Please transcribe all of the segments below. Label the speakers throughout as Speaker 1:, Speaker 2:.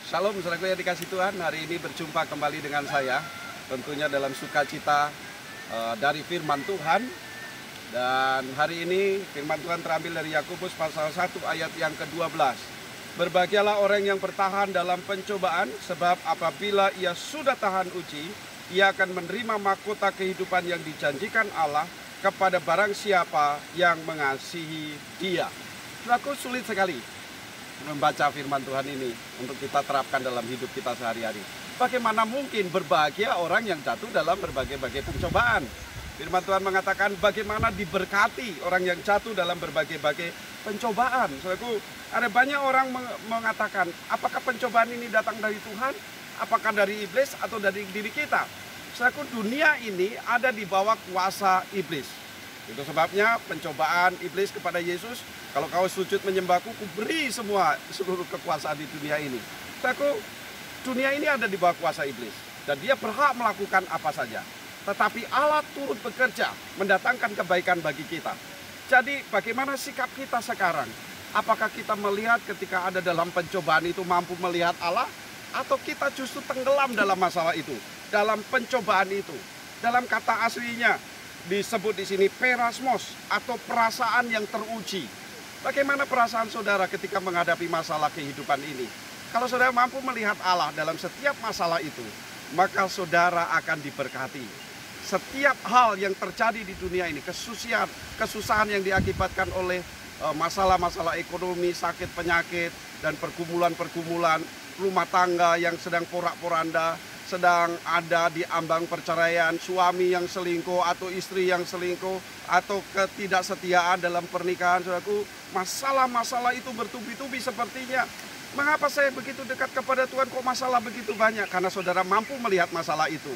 Speaker 1: Shalom, saudaraku yang dikasih Tuhan. Hari ini berjumpa kembali dengan saya, tentunya dalam sukacita dari firman Tuhan. Dan hari ini firman Tuhan terambil dari Yakobus pasal 1 ayat yang ke-12. Berbahagialah orang yang bertahan dalam pencobaan, sebab apabila ia sudah tahan uji, ia akan menerima mahkota kehidupan yang dijanjikan Allah kepada barang siapa yang mengasihi dia. Saudaraku, sulit sekali membaca firman Tuhan ini untuk kita terapkan dalam hidup kita sehari-hari. Bagaimana mungkin berbahagia orang yang jatuh dalam berbagai-bagai pencobaan? Firman Tuhan mengatakan bagaimana diberkati orang yang jatuh dalam berbagai-bagai pencobaan. Saudaraku, ada banyak orang mengatakan, apakah pencobaan ini datang dari Tuhan? Apakah dari iblis atau dari diri kita? Saudaraku, dunia ini ada di bawah kuasa iblis. Itu sebabnya pencobaan iblis kepada Yesus, kalau kau sujud menyembahku, ku beri seluruh kekuasaan di dunia ini. Saudaraku, dunia ini ada di bawah kuasa iblis, dan dia berhak melakukan apa saja. Tetapi Allah turut bekerja mendatangkan kebaikan bagi kita. Jadi bagaimana sikap kita sekarang? Apakah kita melihat ketika ada dalam pencobaan itu mampu melihat Allah? Atau kita justru tenggelam dalam masalah itu, dalam pencobaan itu? Dalam kata aslinya disebut di sini perasmos atau perasaan yang teruji. Bagaimana perasaan saudara ketika menghadapi masalah kehidupan ini? Kalau saudara mampu melihat Allah dalam setiap masalah itu, maka saudara akan diberkati. Setiap hal yang terjadi di dunia ini, kesusahan yang diakibatkan oleh masalah-masalah ekonomi, sakit penyakit, dan pergumulan-pergumulan rumah tangga yang sedang porak-poranda, sedang ada di ambang perceraian, suami yang selingkuh atau istri yang selingkuh, atau ketidaksetiaan dalam pernikahan, saudaraku, masalah-masalah itu bertubi-tubi sepertinya. Mengapa saya begitu dekat kepada Tuhan, kok masalah begitu banyak? Karena saudara mampu melihat masalah itu.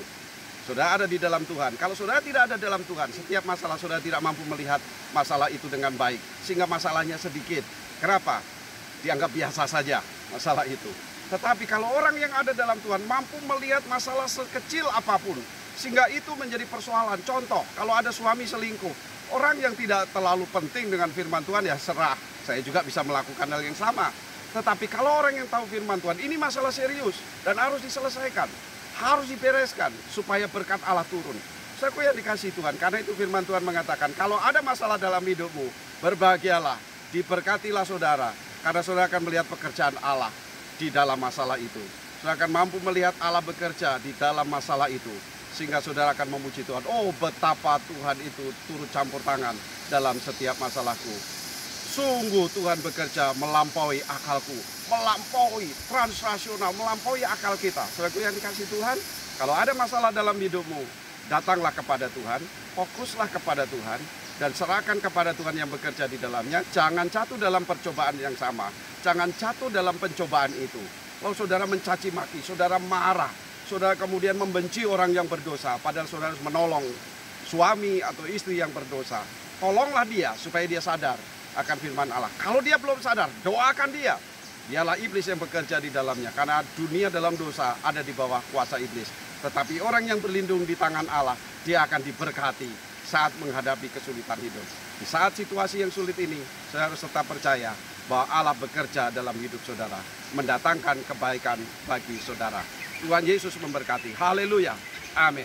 Speaker 1: Saudara ada di dalam Tuhan. Kalau saudara tidak ada dalam Tuhan, setiap masalah saudara tidak mampu melihat masalah itu dengan baik, sehingga masalahnya sedikit. Kenapa? Dianggap biasa saja masalah itu. Tetapi kalau orang yang ada dalam Tuhan mampu melihat masalah sekecil apapun, sehingga itu menjadi persoalan. Contoh, kalau ada suami selingkuh, orang yang tidak terlalu penting dengan firman Tuhan, ya serah, saya juga bisa melakukan hal yang sama. Tetapi kalau orang yang tahu firman Tuhan, ini masalah serius dan harus diselesaikan, harus dibereskan supaya berkat Allah turun. Saya yang dikasih Tuhan, karena itu firman Tuhan mengatakan, kalau ada masalah dalam hidupmu, berbahagialah, diberkatilah saudara, karena saudara akan melihat pekerjaan Allah di dalam masalah itu. Saudara akan mampu melihat Allah bekerja di dalam masalah itu, sehingga saudara akan memuji Tuhan. Oh, betapa Tuhan itu turut campur tangan dalam setiap masalahku. Sungguh Tuhan bekerja melampaui akalku, melampaui transrasional, melampaui akal kita. Saudaraku yang dikasih Tuhan, kalau ada masalah dalam hidupmu, datanglah kepada Tuhan, fokuslah kepada Tuhan, dan serahkan kepada Tuhan yang bekerja di dalamnya. Jangan jatuh dalam percobaan yang sama, jangan jatuh dalam pencobaan itu. Kalau saudara mencaci maki, saudara marah, saudara kemudian membenci orang yang berdosa, padahal saudara harus menolong suami atau istri yang berdosa. Tolonglah dia supaya dia sadar akan firman Allah. Kalau dia belum sadar, doakan dia. Dialah iblis yang bekerja di dalamnya, karena dunia dalam dosa ada di bawah kuasa iblis. Tetapi orang yang berlindung di tangan Allah, dia akan diberkati saat menghadapi kesulitan hidup. Di saat situasi yang sulit ini, saya harus tetap percaya bahwa Allah bekerja dalam hidup saudara, mendatangkan kebaikan bagi saudara. Tuhan Yesus memberkati. Haleluya. Amin.